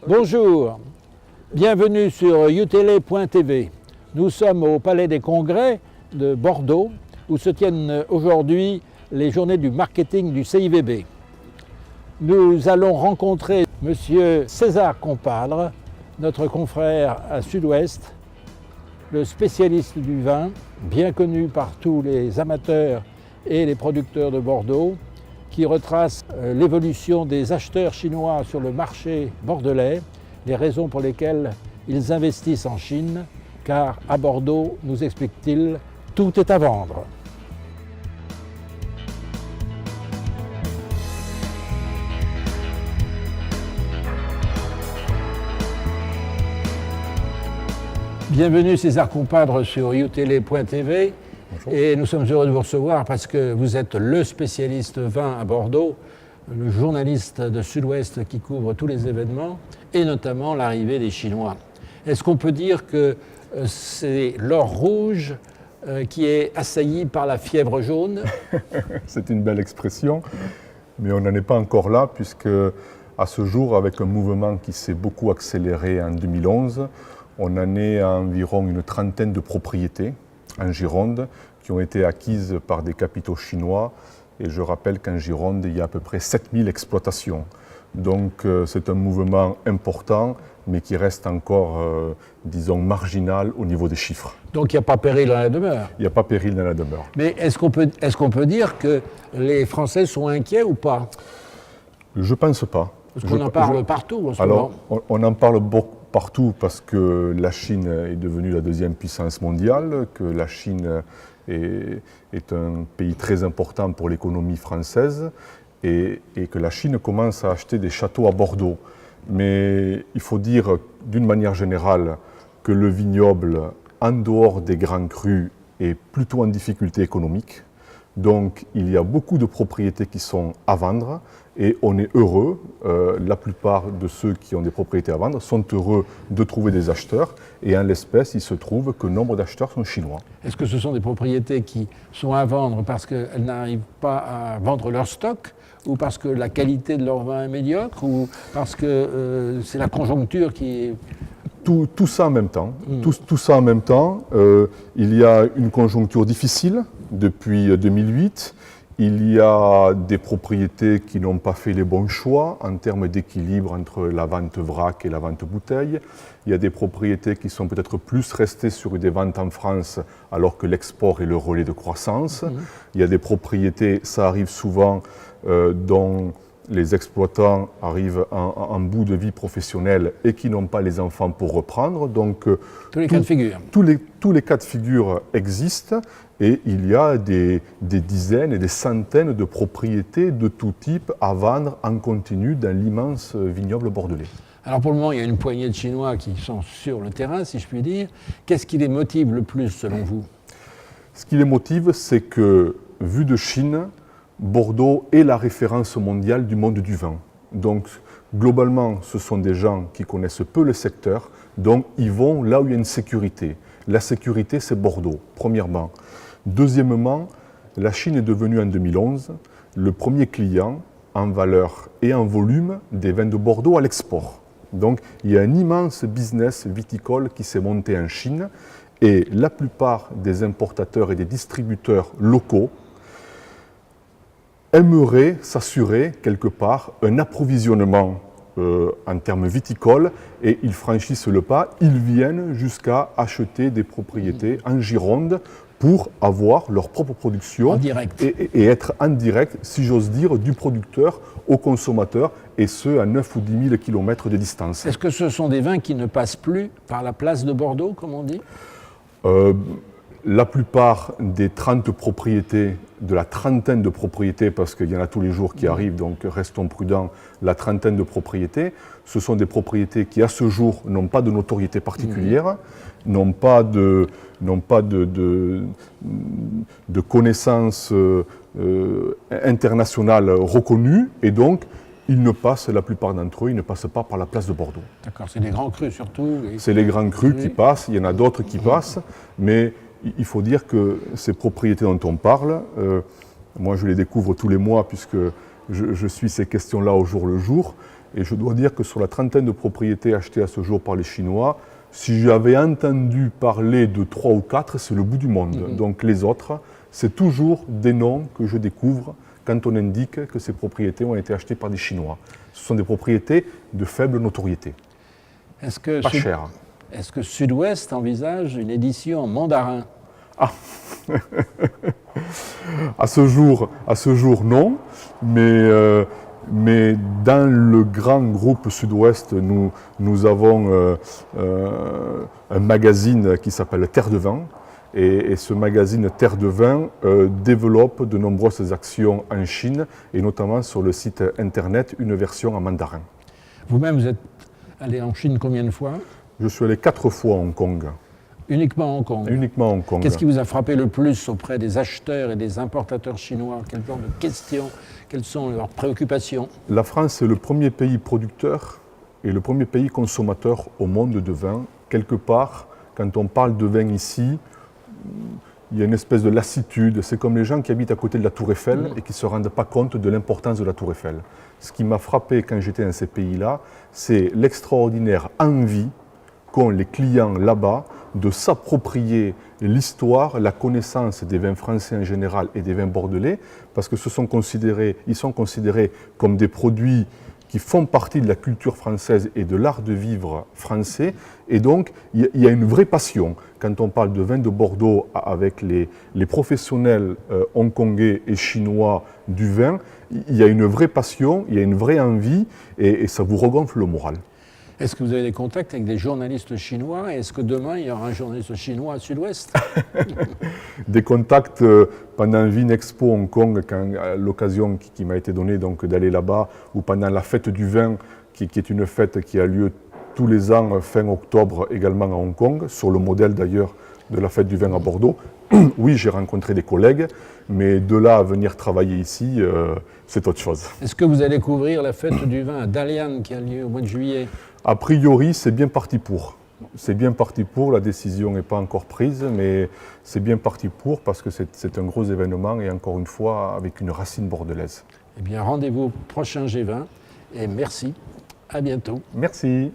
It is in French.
Bonjour, bienvenue sur youtele.tv. Nous sommes au Palais des Congrès de Bordeaux où se tiennent aujourd'hui les journées du marketing du CIVB. Nous allons rencontrer M. César Compadre, notre confrère à Sud-Ouest, le spécialiste du vin, bien connu par tous les amateurs et les producteurs de Bordeaux, qui retrace l'évolution des acheteurs chinois sur le marché bordelais, les raisons pour lesquelles ils investissent en Chine, car à Bordeaux, nous explique-t-il, tout est à vendre. Bienvenue César Compadre sur youtele.tv. Et nous sommes heureux de vous recevoir parce que vous êtes le spécialiste vin à Bordeaux, le journaliste de Sud-Ouest qui couvre tous les événements et notamment l'arrivée des Chinois. Est-ce qu'on peut dire que c'est l'or rouge qui est assailli par la fièvre jaune? C'est une belle expression, mais on n'en est pas encore là puisque à ce jour, avec un mouvement qui s'est beaucoup accéléré en 2011, on en est à environ une trentaine de propriétés en Gironde qui ont été acquises par des capitaux chinois. Et je rappelle qu'en Gironde, il y a à peu près 7000 exploitations. Donc c'est un mouvement important, mais qui reste encore, disons, marginal au niveau des chiffres. Donc il n'y a pas péril dans la demeure? Il n'y a pas péril dans la demeure. Mais est-ce qu'on peut dire que les Français sont inquiets ou pas? Je ne pense pas. Parce qu'on en parle partout en ce moment. Alors, on en parle beaucoup partout parce que la Chine est devenue la deuxième puissance mondiale, que la Chine est un pays très important pour l'économie française et que la Chine commence à acheter des châteaux à Bordeaux. Mais il faut dire d'une manière générale que le vignoble, en dehors des grands crus, est plutôt en difficulté économique. Donc il y a beaucoup de propriétés qui sont à vendre et on est heureux, la plupart de ceux qui ont des propriétés à vendre sont heureux de trouver des acheteurs et en l'espèce il se trouve que nombre d'acheteurs sont chinois. Est-ce que ce sont des propriétés qui sont à vendre parce qu'elles n'arrivent pas à vendre leur stock ou parce que la qualité de leur vin est médiocre ou parce que c'est la conjoncture qui est... Tout ça en même temps. Tout ça en même temps. Il y a une conjoncture difficile depuis 2008. Il y a des propriétés qui n'ont pas fait les bons choix en termes d'équilibre entre la vente vrac et la vente bouteille. Il y a des propriétés qui sont peut-être plus restées sur des ventes en France alors que l'export est le relais de croissance. Il y a des propriétés, ça arrive souvent, dont les exploitants arrivent en bout de vie professionnelle et qui n'ont pas les enfants pour reprendre. Donc, tous les cas de figure. Tous les cas de figure existent et il y a des dizaines et des centaines de propriétés de tout type à vendre en continu dans l'immense vignoble bordelais. Alors pour le moment, il y a une poignée de Chinois qui sont sur le terrain, si je puis dire. Qu'est-ce qui les motive le plus, selon vous? Ce qui les motive, c'est que, vu de Chine, Bordeaux est la référence mondiale du monde du vin. Donc, globalement, ce sont des gens qui connaissent peu le secteur, donc ils vont là où il y a une sécurité. La sécurité, c'est Bordeaux, premièrement. Deuxièmement, la Chine est devenue en 2011 le premier client en valeur et en volume des vins de Bordeaux à l'export. Donc, il y a un immense business viticole qui s'est monté en Chine et la plupart des importateurs et des distributeurs locaux aimeraient s'assurer quelque part un approvisionnement en termes viticoles et ils franchissent le pas, ils viennent jusqu'à acheter des propriétés en Gironde pour avoir leur propre production et être en direct, si j'ose dire, du producteur au consommateur et ce à 9 ou 10 000 km de distance. Est-ce que ce sont des vins qui ne passent plus par la place de Bordeaux, comme on dit? La plupart des 30 propriétés, de la trentaine de propriétés, parce qu'il y en a tous les jours qui arrivent, donc restons prudents, la trentaine de propriétés, ce sont des propriétés qui à ce jour n'ont pas de notoriété particulière, n'ont pas de connaissances internationales reconnues, et donc ils ne passent, la plupart d'entre eux, ils ne passent pas par la place de Bordeaux. D'accord, c'est les grands crus surtout. C'est les grands crus qui passent, il y en a d'autres qui passent, mais il faut dire que ces propriétés dont on parle, moi je les découvre tous les mois puisque je suis ces questions-là au jour le jour, Et je dois dire que sur la trentaine de propriétés achetées à ce jour par les Chinois, si j'avais entendu parler de 3 ou 4, c'est le bout du monde. Donc les autres, c'est toujours des noms que je découvre quand on indique que ces propriétés ont été achetées par des Chinois. Ce sont des propriétés de faible notoriété. Pas chères. Est-ce que Sud-Ouest envisage une édition en mandarin? À ce jour, non. Mais dans le grand groupe Sud-Ouest, nous avons un magazine qui s'appelle Terre de Vin. Et ce magazine Terre de Vin développe de nombreuses actions en Chine, et notamment sur le site internet, une version en mandarin. Vous-même, vous êtes allé en Chine combien de fois? Je suis allé 4 fois à Hong Kong. Uniquement à Hong Kong? Uniquement à Hong Kong. Qu'est-ce qui vous a frappé le plus auprès des acheteurs et des importateurs chinois? Quel genre de questions? Quelles sont leurs préoccupations? La France est le premier pays producteur et le premier pays consommateur au monde de vin. Quelque part, quand on parle de vin ici, il y a une espèce de lassitude. C'est comme les gens qui habitent à côté de la Tour Eiffel et qui ne se rendent pas compte de l'importance de la Tour Eiffel. Ce qui m'a frappé quand j'étais dans ces pays-là, c'est l'extraordinaire envie qu'ont les clients là-bas de s'approprier l'histoire, la connaissance des vins français en général et des vins bordelais, parce que ils sont considérés comme des produits qui font partie de la culture française et de l'art de vivre français. Et donc, il y a une vraie passion. Quand on parle de vin de Bordeaux avec les professionnels hongkongais et chinois du vin, il y a une vraie passion, il y a une vraie envie, et ça vous regonfle le moral. Est-ce que vous avez des contacts avec des journalistes chinois? Et est-ce que demain, il y aura un journaliste chinois à Sud-Ouest? Des contacts pendant Vinexpo Hong Kong, l'occasion qui m'a été donnée d'aller là-bas, ou pendant la fête du vin, qui est une fête qui a lieu tous les ans fin octobre également à Hong Kong, sur le modèle d'ailleurs de la fête du vin à Bordeaux. Oui, j'ai rencontré des collègues, mais de là à venir travailler ici, c'est autre chose. Est-ce que vous allez couvrir la fête du vin à Dalian qui a lieu au mois de juillet? A priori, c'est bien parti pour. C'est bien parti pour, la décision n'est pas encore prise, mais c'est bien parti pour parce que c'est un gros événement et encore une fois avec une racine bordelaise. Eh bien, rendez-vous au prochain G20 et merci. À bientôt. Merci.